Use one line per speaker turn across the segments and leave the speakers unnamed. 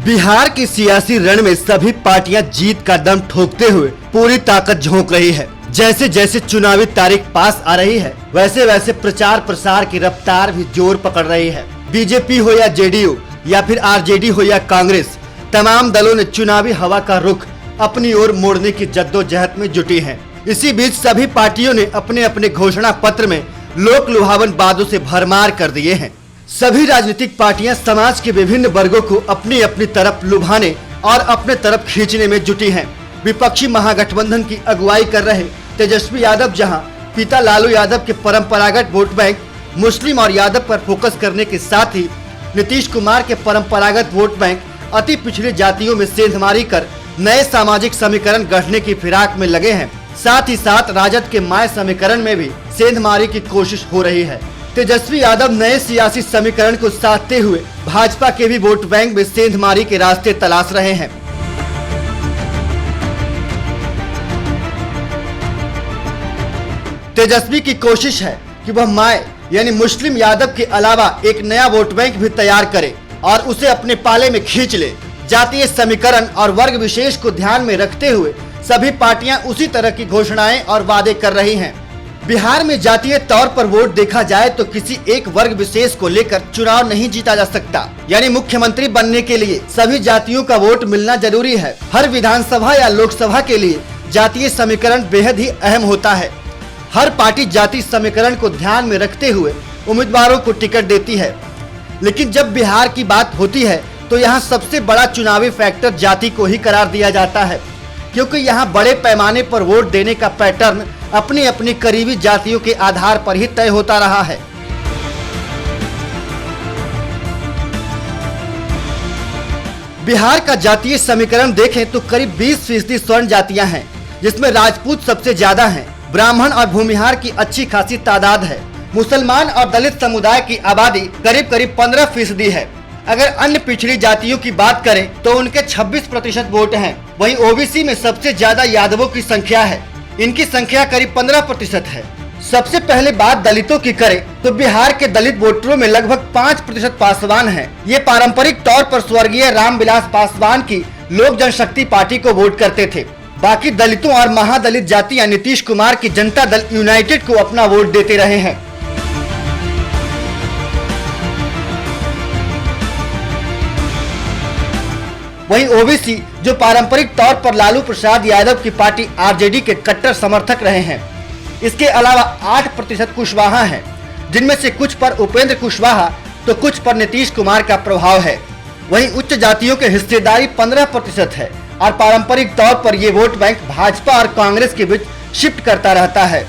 बिहार की सियासी रण में सभी पार्टियां जीत का दम ठोकते हुए पूरी ताकत झोंक रही है। जैसे जैसे चुनावी तारीख पास आ रही है, वैसे वैसे प्रचार प्रसार की रफ्तार भी जोर पकड़ रही है। बीजेपी हो या जेडीयू या फिर आरजेडी हो या कांग्रेस, तमाम दलों ने चुनावी हवा का रुख अपनी ओर मोड़ने की जद्दोजहद में जुटी हैं। इसी बीच सभी पार्टियों ने अपने अपने घोषणा पत्र में लोक लुभावन बातों से भरमार कर दिए हैं। सभी राजनीतिक पार्टियां समाज के विभिन्न वर्गों को अपनी अपनी तरफ लुभाने और अपने तरफ खींचने में जुटी हैं। विपक्षी महागठबंधन की अगुवाई कर रहे तेजस्वी यादव जहां पिता लालू यादव के परंपरागत वोट बैंक मुस्लिम और यादव पर फोकस करने के साथ ही नीतीश कुमार के परंपरागत वोट बैंक अति पिछड़ी जातियों में सेंधमारी कर नए सामाजिक समीकरण गढ़ने की फिराक में लगे हैं। साथ ही साथ राजद के माय समीकरण में भी सेंधमारी की कोशिश हो रही है। तेजस्वी यादव नए सियासी समीकरण को साधते हुए भाजपा के भी वोट बैंक में सेंधमारी के रास्ते तलाश रहे हैं। तेजस्वी की कोशिश है कि वह माय यानी मुस्लिम यादव के अलावा एक नया वोट बैंक भी तैयार करे और उसे अपने पाले में खींच ले। जातीय समीकरण और वर्ग विशेष को ध्यान में रखते हुए सभी पार्टियां उसी तरह की घोषणाएं और वादे कर रही हैं। बिहार में जातीय तौर पर वोट देखा जाए तो किसी एक वर्ग विशेष को लेकर चुनाव नहीं जीता जा सकता। यानी मुख्यमंत्री बनने के लिए सभी जातियों का वोट मिलना जरूरी है। हर विधानसभा या लोकसभा के लिए जातीय समीकरण बेहद ही अहम होता है। हर पार्टी जाति समीकरण को ध्यान में रखते हुए उम्मीदवारों को टिकट देती है, लेकिन जब बिहार की बात होती है तो यहाँ सबसे बड़ा चुनावी फैक्टर जाति को ही करार दिया जाता है, क्योंकि यहाँ बड़े पैमाने पर वोट देने का पैटर्न अपनी अपनी करीबी जातियों के आधार पर ही तय होता रहा है। बिहार का जातीय समीकरण देखें तो करीब 20% स्वर्ण जातियां हैं, जिसमें राजपूत सबसे ज्यादा हैं। ब्राह्मण और भूमिहार की अच्छी खासी तादाद है। मुसलमान और दलित समुदाय की आबादी करीब करीब 15% है। अगर अन्य पिछड़ी जातियों की बात करें तो उनके 26% वोट हैं। वहीं ओबीसी में सबसे ज्यादा यादवों की संख्या है, इनकी संख्या करीब 15% है। सबसे पहले बात दलितों की करें तो बिहार के दलित वोटरों में लगभग 5% पासवान हैं। ये पारंपरिक तौर पर स्वर्गीय रामविलास पासवान की लोक जनशक्ति पार्टी को वोट करते थे। बाकी दलितों और महादलित जातियां नीतीश कुमार की जनता दल यूनाइटेड को अपना वोट देते रहे हैं। वहीं ओबीसी जो पारंपरिक तौर पर लालू प्रसाद यादव की पार्टी आरजेडी के कट्टर समर्थक रहे हैं। इसके अलावा 8% कुशवाहा हैं, जिनमें से कुछ पर उपेंद्र कुशवाहा तो कुछ पर नीतीश कुमार का प्रभाव है। वहीं उच्च जातियों की हिस्सेदारी 15% है और पारंपरिक तौर पर ये वोट बैंक भाजपा और कांग्रेस के बीच शिफ्ट करता रहता है।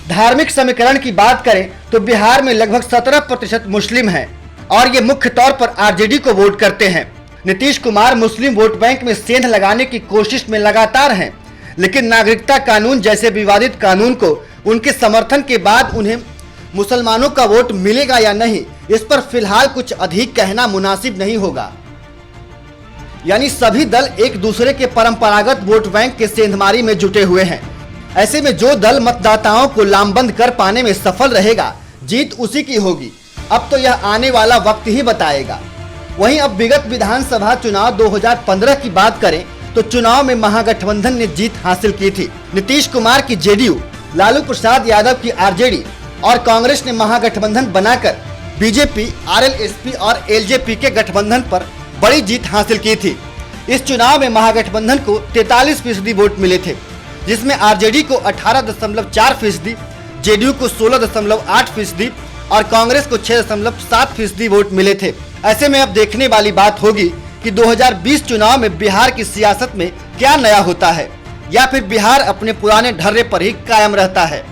धार्मिक समीकरण की बात करें तो बिहार में लगभग 17% मुस्लिम हैं और ये मुख्य तौर पर आरजेडी को वोट करते हैं। नीतीश कुमार मुस्लिम वोट बैंक में सेंध लगाने की कोशिश में लगातार हैं, लेकिन नागरिकता कानून जैसे विवादित कानून को उनके समर्थन के बाद उन्हें मुसलमानों का वोट मिलेगा या नहीं, इस पर फिलहाल कुछ अधिक कहना मुनासिब नहीं होगा। यानी सभी दल एक दूसरे के परंपरागत वोट बैंक के सेंधमारी में जुटे हुए हैं। ऐसे में जो दल मतदाताओं को लामबंद कर पाने में सफल रहेगा, जीत उसी की होगी। अब तो यह आने वाला वक्त ही बताएगा। वहीं अब विगत विधानसभा चुनाव 2015 की बात करें तो चुनाव में महागठबंधन ने जीत हासिल की थी। नीतीश कुमार की जेडीयू, लालू प्रसाद यादव की आरजेडी और कांग्रेस ने महागठबंधन बनाकर बीजेपी, आरएलएसपी और एलजेपी के गठबंधन पर बड़ी जीत हासिल की थी। इस चुनाव में महागठबंधन को 43% वोट मिले थे, जिसमें आरजेडी को 18.4%, जेडीयू को 16.8% और कांग्रेस को 6.7% वोट मिले थे। ऐसे में अब देखने वाली बात होगी कि 2020 चुनाव में बिहार की सियासत में क्या नया होता है, या फिर बिहार अपने पुराने ढर्रे पर ही कायम रहता है।